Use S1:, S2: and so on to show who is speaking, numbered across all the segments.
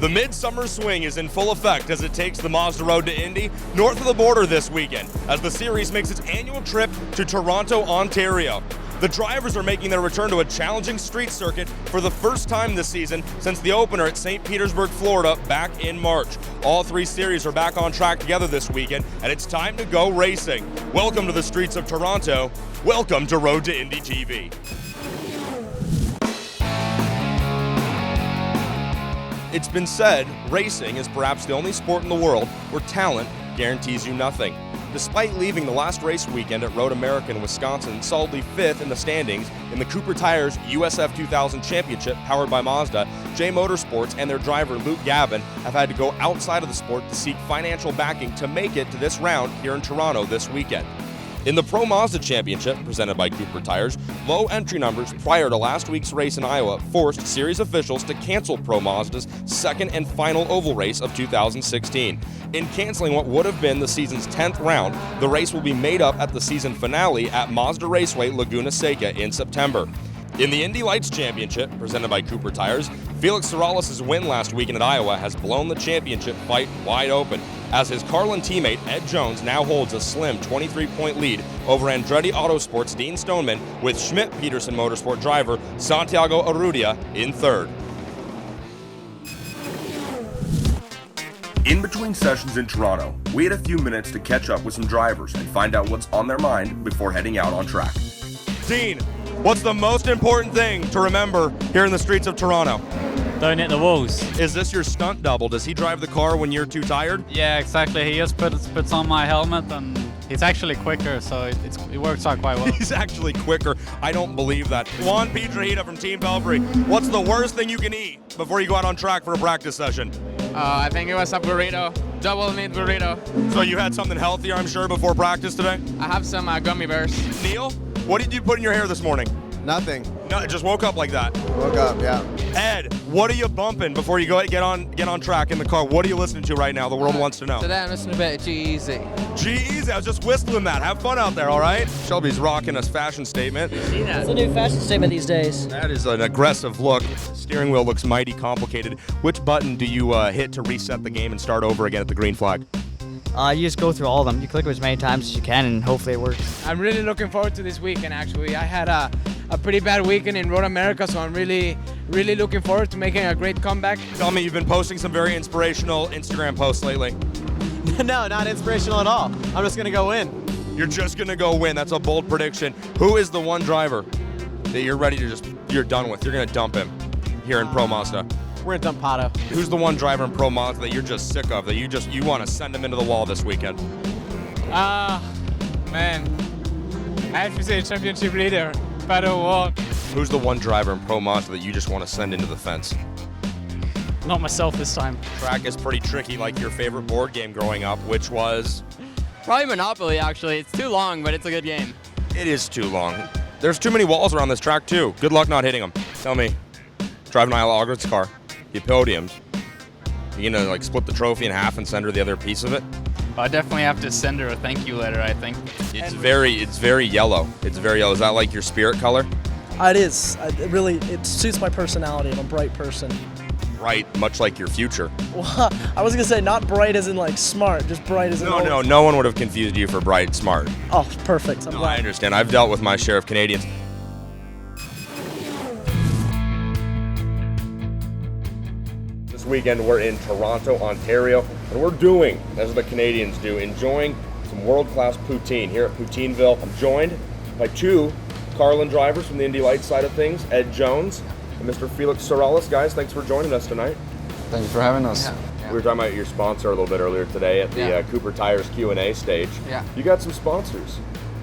S1: The midsummer swing is in full effect as it takes the Mazda road to Indy, north of the border this weekend, as the series makes its annual trip to Toronto, Ontario. The drivers are making their return to a challenging street circuit for the first time this season since the opener at St. Petersburg, Florida, back in March. All three series are back on track together this weekend, and it's time to go racing. Welcome to the streets of Toronto. Welcome to Road to Indy TV. It's been said, racing is perhaps the only sport in the world where talent guarantees you nothing. Despite leaving the last race weekend at Road America in Wisconsin solidly 5th in the standings in the Cooper Tires USF 2000 Championship powered by Mazda, Jay Motorsports and their driver Luke Gabin have had to go outside of the sport to seek financial backing to make it to this round here in Toronto this weekend. In the Pro Mazda Championship, presented by Cooper Tires, low entry numbers prior to last week's race in Iowa forced series officials to cancel Pro Mazda's second and final oval race of 2016. In canceling what would have been the season's 10th round, the race will be made up at the season finale at Mazda Raceway Laguna Seca in September. In the Indy Lights Championship, presented by Cooper Tires, Felix Serralles' win last weekend at Iowa has blown the championship fight wide open, as his Carlin teammate Ed Jones now holds a slim 23-point lead over Andretti Autosport's Dean Stoneman, with Schmidt-Peterson Motorsport driver Santiago Arrudia in third. In between sessions in Toronto, we had a few minutes to catch up with some drivers and find out what's on their mind before heading out on track. Dean, what's the most important thing to remember here in the streets of Toronto?
S2: Don't hit the walls.
S1: Is this your stunt double? Does he drive the car when you're too tired?
S2: Yeah, exactly. He just puts on my helmet, and it's actually quicker, so it works out quite well.
S1: He's actually quicker. I don't believe that. Juan Pietrahita from Team Pelfrey, what's the worst thing you can eat before you go out on track for a practice session?
S3: I think it was a burrito, double meat burrito.
S1: So you had something healthier, I'm sure, before practice today?
S3: I have some gummy bears.
S1: Neil, what did you put in your hair this morning?
S4: Nothing.
S1: No, it just woke up like that.
S4: Woke up, yeah.
S1: Ed, what are you bumping before you go get on track in the car? What are you listening to right now? The world wants to know.
S3: Today I'm listening to a bit of G-Eazy.
S1: G-Eazy, I was just whistling that. Have fun out there, all right? Shelby's rocking a fashion statement.
S5: See that? It's a new fashion statement these days.
S1: That is an aggressive look. Steering wheel looks mighty complicated. Which button do you hit to reset the game and start over again at the green flag?
S5: You just go through all of them. You click it as many times as you can, and hopefully it works.
S3: I'm really looking forward to this weekend, actually. I had a pretty bad weekend in Road America, so I'm really looking forward to making a great comeback.
S1: Tell me, you've been posting some very inspirational Instagram posts lately.
S4: No, not inspirational at all. I'm just going to go win.
S1: You're just going to go win. That's a bold prediction. Who is the one driver that you're ready to you're done with? You're going to dump him here in Pro Mazda.
S4: We're going to dump Paddock.
S1: Who's the one driver in Pro Mazda that you're just sick of, that you want to send him into the wall this weekend?
S3: Man. I have to say championship leader, Paddock.
S1: Who's the one driver in Pro Mazda that you just want to send into the fence?
S2: Not myself this time.
S1: Track is pretty tricky, like your favorite board game growing up, which was?
S6: Probably Monopoly, actually. It's too long, but it's a good game.
S1: It is too long. There's too many walls around this track, too. Good luck not hitting them. Tell me, driving Isla Ogret's car, he podiumed. You gonna like split the trophy in half and send her the other piece of it?
S2: I definitely have to send her a thank you letter, I think.
S1: It's very yellow. It's very yellow. Is that like your spirit color?
S7: It is. It suits my personality. I'm a bright person.
S1: Bright, much like your future.
S7: Well, I was gonna say not bright as in like smart, just bright as in.
S1: No one would have confused you for bright, smart.
S7: Oh, perfect. I'm glad.
S1: I understand. I've dealt with my share of Canadians. This weekend we're in Toronto, Ontario, and we're doing, as the Canadians do, enjoying some world-class poutine here at Poutineville. I'm joined by two Carlin drivers from the Indy Lights side of things, Ed Jones and Mr. Felix Serralles. Guys, thanks for joining us tonight.
S4: Thank you for having us.
S1: We were talking about your sponsor a little bit earlier today at the Cooper Tires Q&A stage.
S8: Yeah.
S1: You got some sponsors.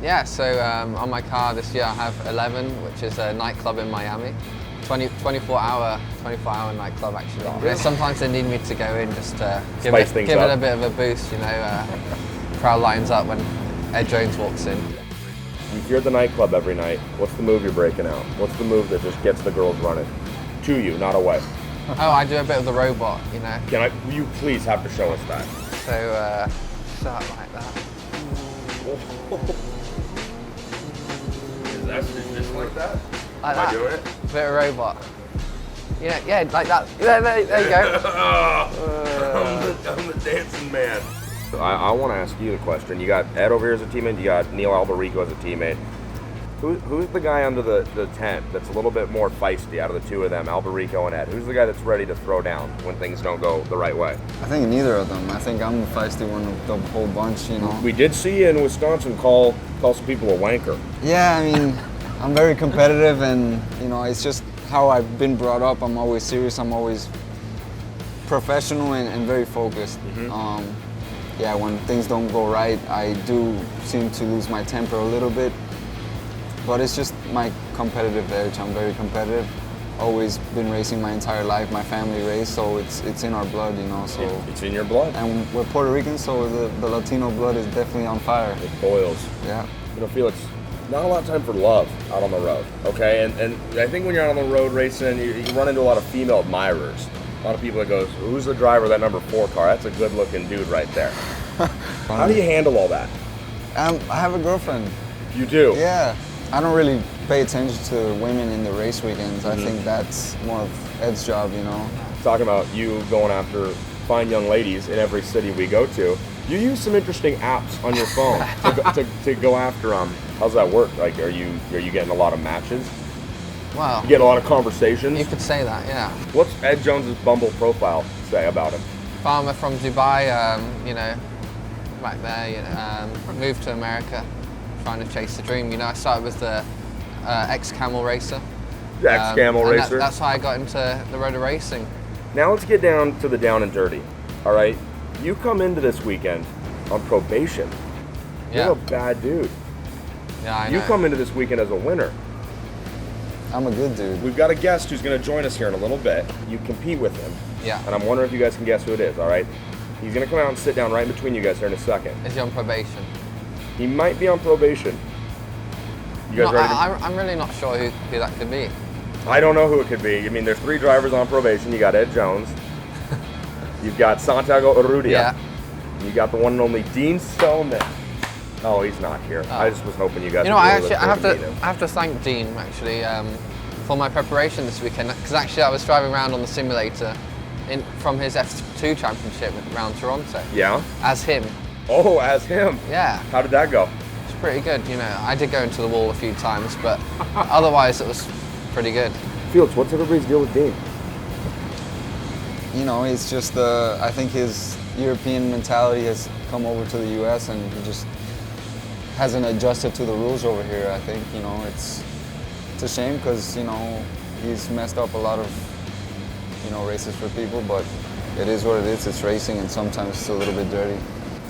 S8: Yeah, so on my car this year I have 11, which is a nightclub in Miami. 24-hour nightclub, actually.
S1: Oh,
S8: Yeah, sometimes they need me to go in just to give
S1: Spice
S8: it
S1: things
S8: a
S1: up.
S8: bit of a boost, you know. Crowd lines up when Ed Jones walks in.
S1: You're at the nightclub every night. What's the move you're breaking out? What's the move that just gets the girls running? To you, not away.
S8: Oh, I do a bit of the robot, you know.
S1: Will you please have to show us that?
S8: So, start like that.
S1: Is this like that?
S8: Like
S1: Am I
S8: that.
S1: doing it?
S8: Bit of robot. Yeah, like that. There you go.
S1: I'm the dancing man. I want to ask you the question. You got Ed over here as a teammate. You got Neil Alberico as a teammate. Who's the guy under the tent that's a little bit more feisty out of the two of them, Alberico and Ed? Who's the guy that's ready to throw down when things don't go the right way?
S9: I think neither of them. I think I'm the feisty one of the whole bunch, you know.
S1: We did see you in Wisconsin call some people a wanker.
S9: Yeah, I mean, I'm very competitive, and you know, it's just how I've been brought up. I'm always serious. I'm always professional and very focused. Yeah, when things don't go right, I do seem to lose my temper a little bit. But it's just my competitive edge. I'm very competitive. Always been racing my entire life. My family raced, so it's in our blood, you know. So
S1: it's in your blood.
S9: And we're Puerto Ricans, so the Latino blood is definitely on fire.
S1: It boils.
S9: Yeah.
S1: You know, Felix, not a lot of time for love out on the road, okay? And I think when you're out on the road racing, you run into a lot of female admirers. A lot of people that goes, who's the driver of that number 4 car? That's a good-looking dude right there. How do you handle all that?
S9: I have a girlfriend.
S1: You do?
S9: Yeah. I don't really pay attention to women in the race weekends. I think that's more of Ed's job, you know.
S1: Talking about you going after fine young ladies in every city we go to, you use some interesting apps on your phone to go after them. How's that work? Like, are you getting a lot of matches?
S8: Wow.
S1: You get a lot of conversations?
S8: You could say that, yeah.
S1: What's Ed Jones's Bumble profile say about him?
S8: Farmer from Dubai, you know, back there, you know, moved to America, trying to chase the dream. You know, I started with the ex-camel racer.
S1: The ex-camel racer.
S8: That's how I got into the road of racing.
S1: Now let's get down to the down and dirty, all right? You come into this weekend on probation.
S8: Yeah.
S1: You're a bad dude.
S8: Yeah, I know.
S1: You come into this weekend as a winner.
S9: I'm a good dude.
S1: We've got a guest who's going to join us here in a little bit. You compete with him.
S8: Yeah.
S1: And I'm wondering if you guys can guess who it is, all right? He's going to come out and sit down right in between you guys here in a second.
S8: Is he on probation?
S1: He might be on probation. You guys ready?
S8: I'm really not sure who that could be.
S1: I don't know who it could be. I mean, there's 3 drivers on probation. You got Ed Jones. You've got Santiago Urrutia.
S8: Yeah.
S1: You got the one and only Dean Stoneman. Oh, he's not here. I just was hoping you guys.
S8: You know,
S1: would
S8: I
S1: really
S8: have to thank Dean actually for my preparation this weekend, because actually I was driving around on the simulator from his F2 championship around Toronto.
S1: Yeah.
S8: As him.
S1: Oh, as him.
S8: Yeah.
S1: How did that go?
S8: It's pretty good. You know, I did go into the wall a few times, but otherwise it was pretty good.
S1: Felix, what's everybody's deal with Dean?
S9: You know, it's just I think his European mentality has come over to the U.S. and he just hasn't adjusted to the rules over here. I think, you know, it's a shame because, you know, he's messed up a lot of, you know, races for people, but it is what it is. It's racing, and sometimes it's a little bit dirty.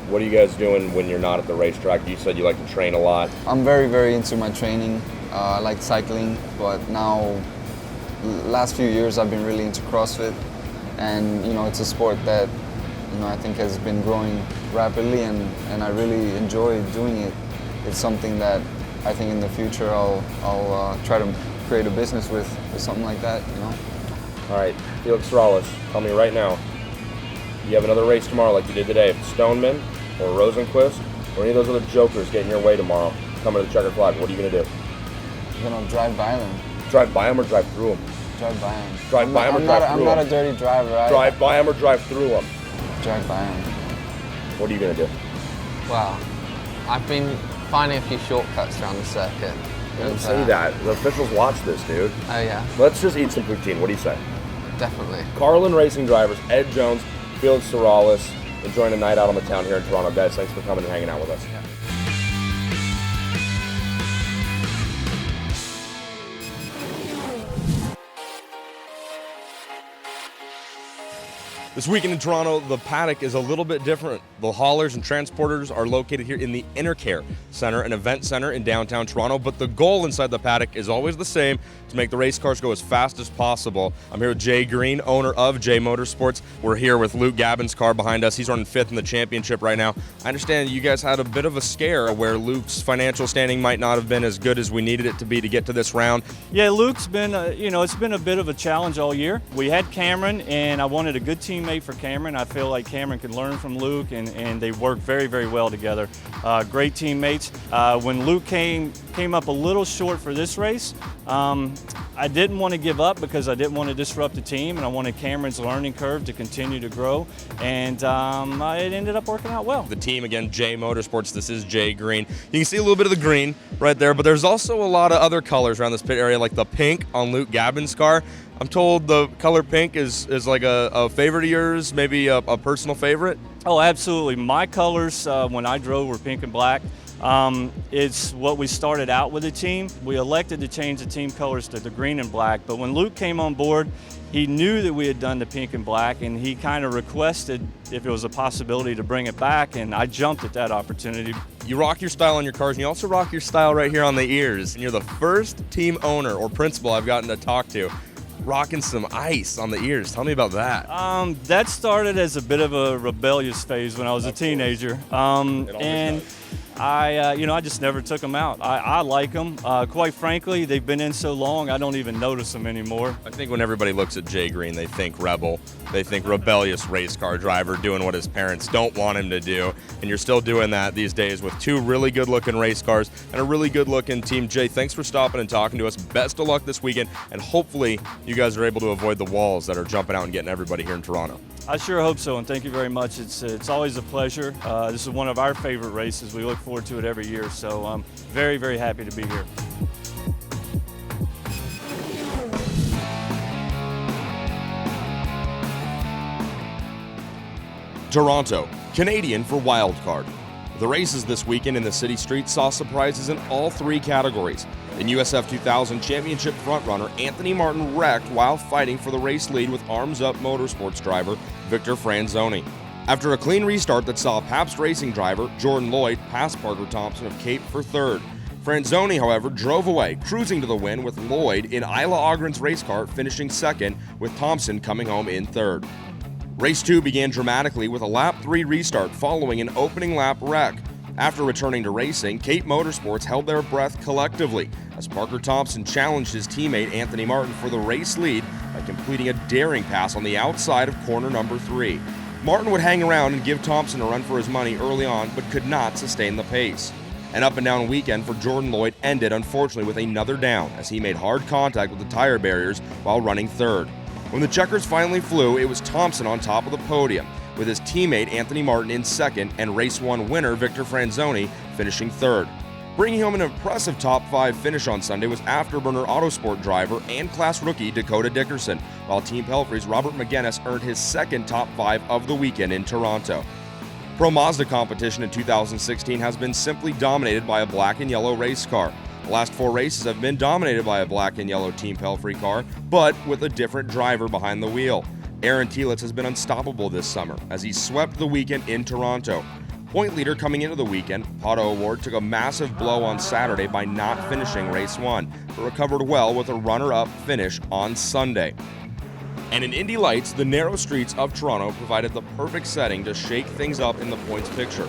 S1: What are you guys doing when you're not at the racetrack? You said you like to train a lot.
S9: I'm very, very into my training. I like cycling, but now, last few years, I've been really into CrossFit. And, you know, it's a sport that, you know, I think has been growing rapidly, and I really enjoy doing it. It's something that I think in the future I'll try to create a business with something like that, you know.
S1: All right, Felix Serralles, tell me right now, you have another race tomorrow like you did today. If Stoneman or Rosenquist or any of those other jokers get in your way tomorrow, coming to the checkered flag, what are you going to do?
S9: I'm going to drive by them.
S1: Drive by them or drive through them?
S9: Drive by them.
S1: Drive by them or drive through them?
S9: I'm not a dirty driver.
S1: Drive by them or drive through them?
S9: Drive by them.
S1: What are you going to do?
S8: Well, I've been finding a few shortcuts around the circuit.
S1: Don't say that. The officials watch this, dude.
S8: Oh, yeah.
S1: Let's just eat some poutine. What do you say?
S8: Definitely.
S1: Carlin Racing drivers, Ed Jones, Felix Serralles, enjoying a night out on the town here in Toronto. Guys, thanks for coming and hanging out with us.
S8: Yeah.
S1: This weekend in Toronto, the Paddock is a little bit different. The haulers and transporters are located here in the Intercare Center, an event center in downtown Toronto, but the goal inside the Paddock is always the same, to make the race cars go as fast as possible. I'm here with Jay Green, owner of Jay Motorsports. We're here with Luke Gabin's car behind us. He's running 5th in the championship right now. I understand you guys had a bit of a scare where Luke's financial standing might not have been as good as we needed it to be to get to this round.
S10: Yeah, Luke's been, it's been a bit of a challenge all year. We had Cameron, and I wanted a good teammate for Cameron. I feel like Cameron can learn from Luke, and they work very, very well together. Great teammates. When Luke came up a little short for this race, I didn't want to give up because I didn't want to disrupt the team, and I wanted Cameron's learning curve to continue to grow, and it ended up working out well.
S1: The team, again, Jay Motorsports, this is Jay Green. You can see a little bit of the green right there, but there's also a lot of other colors around this pit area, like the pink on Luke Gabin's car. I'm told the color pink is like a favorite of yours, maybe a personal favorite?
S10: Oh, absolutely. My colors when I drove were pink and black. It's what we started out with the team. We elected to change the team colors to the green and black, but when Luke came on board, he knew that we had done the pink and black, and he kind of requested if it was a possibility to bring it back, and I jumped at that opportunity.
S1: You rock your style on your cars, and you also rock your style right here on the ears, and you're the first team owner or principal I've gotten to talk to rocking some ice on the ears. Tell me about that.
S10: That started as a bit of a rebellious phase when I was a teenager, and I just never took them out. I like them. Quite frankly, they've been in so long, I don't even notice them anymore.
S1: I think when everybody looks at Jay Green, they think rebel. They think rebellious race car driver doing what his parents don't want him to do. And you're still doing that these days with two really good-looking race cars and a really good-looking team. Jay, thanks for stopping and talking to us. Best of luck this weekend, and hopefully you guys are able to avoid the walls that are jumping out and getting everybody here in Toronto.
S10: I sure hope so, and thank you very much. It's always a pleasure. This is one of our favorite races. We look forward to it every year, so I'm very, very happy to be here.
S1: Toronto, Canadian for wildcard. The races this weekend in the city streets saw surprises in all three categories. In USF 2000 Championship frontrunner Anthony Martin wrecked while fighting for the race lead with arms-up Motorsports driver Victor Franzoni. After a clean restart that saw Pabst Racing driver Jordan Lloyd pass Parker Thompson of Cape for third. Franzoni, however, drove away, cruising to the win with Lloyd in Isla Ogren's race car finishing second, with Thompson coming home in third. Race 2 began dramatically with a lap 3 restart following an opening lap wreck. After returning to racing, Cape Motorsports held their breath collectively as Parker Thompson challenged his teammate Anthony Martin for the race lead by completing a daring pass on the outside of corner number 3. Martin would hang around and give Thompson a run for his money early on, but could not sustain the pace. An up-and-down weekend for Jordan Lloyd ended, unfortunately, with another down as he made hard contact with the tire barriers while running third. When the checkers finally flew, it was Thompson on top of the podium, with his teammate Anthony Martin in second and Race 1 winner Victor Franzoni finishing third. Bringing home an impressive top 5 finish on Sunday was Afterburner Autosport driver and class rookie Dakota Dickerson, while Team Pelfrey's Robert McGuinness earned his second top 5 of the weekend in Toronto. Pro Mazda competition in 2016 has been simply dominated by a black and yellow race car. The last 4 races have been dominated by a black and yellow Team Pelfrey car, but with a different driver behind the wheel. Aaron Telitz has been unstoppable this summer as he swept the weekend in Toronto. Point leader coming into the weekend, Pato Award took a massive blow on Saturday by not finishing race 1, but recovered well with a runner-up finish on Sunday. And in Indy Lights, the narrow streets of Toronto provided the perfect setting to shake things up in the points picture.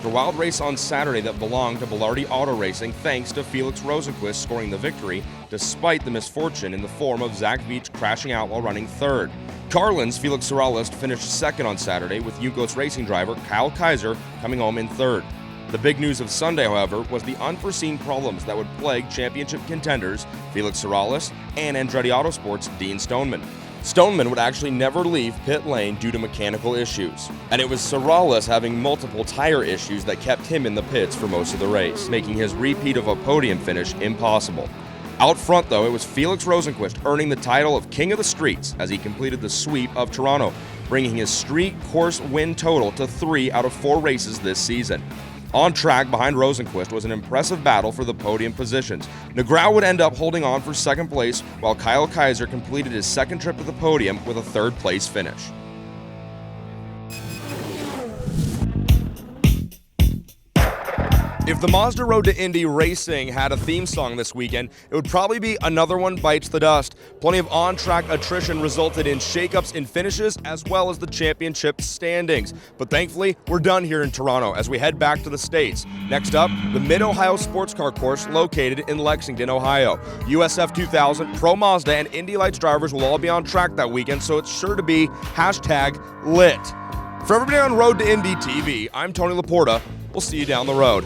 S1: The wild race on Saturday that belonged to Belardi Auto Racing thanks to Felix Rosenquist scoring the victory despite the misfortune in the form of Zach Veach crashing out while running third. Carlin's Felix Serralles finished second on Saturday with Yukos Racing driver Kyle Kaiser coming home in third. The big news of Sunday, however, was the unforeseen problems that would plague championship contenders Felix Serralles and Andretti Autosport's Dean Stoneman. Stoneman would actually never leave pit lane due to mechanical issues, and it was Serralles having multiple tire issues that kept him in the pits for most of the race, making his repeat of a podium finish impossible. Out front, though, it was Felix Rosenquist earning the title of King of the Streets as he completed the sweep of Toronto, bringing his street course win total to 3 out of 4 races this season. On track behind Rosenquist was an impressive battle for the podium positions. Negrão would end up holding on for second place, while Kyle Kaiser completed his second trip to the podium with a third place finish. If the Mazda Road to Indy Racing had a theme song this weekend, it would probably be Another One Bites the Dust. Plenty of on-track attrition resulted in shakeups in finishes as well as the championship standings. But thankfully, we're done here in Toronto as we head back to the States. Next up, the Mid-Ohio Sports Car Course located in Lexington, Ohio. USF 2000, Pro Mazda, and Indy Lights drivers will all be on track that weekend, so it's sure to be #lit. For everybody on Road to Indy TV, I'm Tony Laporta. We'll see you down the road.